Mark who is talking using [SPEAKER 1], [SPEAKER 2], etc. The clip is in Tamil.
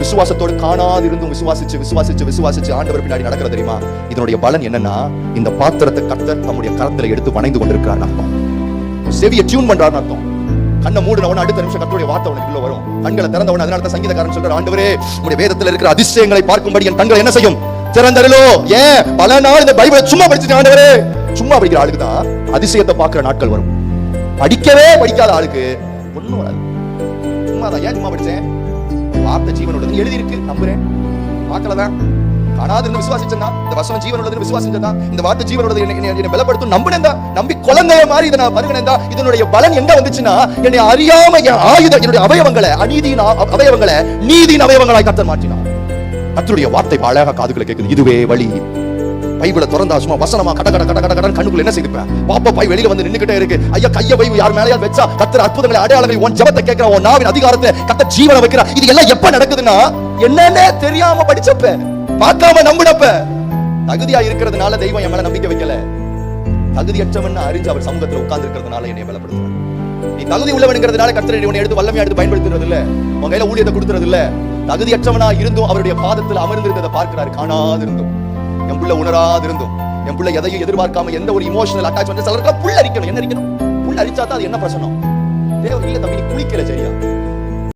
[SPEAKER 1] விசுவாசத்தோடு காணாது இருந்தும் விசுவாசிச்சு விசுவாசிச்சு விசுவாசிச்சு ஆண்டவர் பின்னாடி நடக்கிற தெரியுமா? இதனுடைய பலன் என்னன்னா, இந்த பாத்திரத்தை கர்த்தர் தம்முடைய கரத்துல எடுத்து வணைந்து கொண்டிருக்கிறார் அர்த்தம். செவியை டியூன் பண்றாருன்னு அர்த்தம். கண்ணை மூடினவன அடுத்த நிமிஷம் கர்த்தருடைய வார்த்தை உனக்குள்ள வரும். கண்களை திறந்தவன, அதனால தான் சங்கீதக்காரன் சொல்றார், ஆண்டவரே உம்முடைய வேதத்தில் இருக்கிற அதிசயங்களை பார்க்கும்படி என் கண்கள் என்ன செய்யும்? திறந்தருளோ. ஏன் பல நாள் இந்த பைபிளை சும்மா படிச்சுட்டு ஆண்டவரே, சும்மா படிக்கிற ஆளுக்கு தான் அதிசயத்தை பார்க்கிற நாட்கள் வரும். படிக்கவே படிக்காத ஆளுக்கு ஒண்ணும் வராது. சும்மா தான். ஏன் சும்மா படிச்சேன்? வார்த்தை ஜீவன் உள்ளதுன்னு எழுதி இருக்கு, நம்புறேன். பார்க்கலதான் காணாது இருந்து விசுவாசிச்சா, இந்த வசனம் ஜீவன் உள்ளதுன்னு விசுவாசிச்சா, இந்த வார்த்தை ஜீவன் உள்ளது என்னை பலப்படுத்தும் நம்பினேன். நம்பி குழந்தைய மாதிரி இதை நான் பருகினேன். இதனுடைய பலன் எங்க வந்துச்சுன்னா, என்னை அறியாம என் ஆயுதம், என்னுடைய அவயவங்களை, அநீதியின் அவயவங்களை நீதியின் அவயவங்களாய் கர்த்தர் மாற்றினார். கர்த்தருடைய வார்த்தை அழகா காதுகளை கேட்குது. இதுவே வழி. பைபிளை திறந்தா சும்மா வசனமா கட கட கட கட கடன் கண்ணுக்குள்ள என்ன செய்துப்பேன்? பாப்பா பாய் வெளியில வந்து நின்னுக்கிட்டே இருக்கு. ஐயா கைய வை யார் மேலயா வச்சா கர்த்தர் அற்புதங்களை அடையாளங்களை உன் ஜெபத்தை கேட்கிற, உன் நாவின் அதிகாரத்தை கர்த்தர் ஜீவனை வைக்கிறார். இது எல்லாம் எப்ப நடக்குதுன்னா, என்னன்னே தெரியாம படிச்சப்ப, பார்க்காம நம்பினப்ப. தகுதியா இருக்கிறதுனால தெய்வம் என் மேல நம்பிக்கை வைக்கல. தகுதியற்றவன் அறிஞ்சு அவர் சமூகத்தில் உட்கார்ந்து இருக்கிறதுனால என்னை பலப்படுத்துறார். நீ தகுதி உள்ளவன்ங்கிறதுனால கர்த்தர் உன்னை எடுத்து வல்லமையா எடுத்து பயன்படுத்துறது இல்ல, உன் கையில ஊழியத்தை கொடுத்துறது இல்ல. தகுதியற்றவனா இருந்தும் அவருடைய பாதத்தில் அமர்ந்திருந்ததை பார்க்கிறார். காணாது இருந்தும், என் புள்ள உணராது இருந்தும், என் புள்ள எதையும் எதிர்பார்க்காம எந்த ஒரு இமோஷனல் அட்டாச்மெண்ட். சிலருக்கு புல் அரிக்கணும். என்ன அரிக்கணும்? புல் அரிச்சா தான் அது என்ன பிரச்சனை? தேவை இல்ல தம்பி, நீ குளிக்கல சரியா?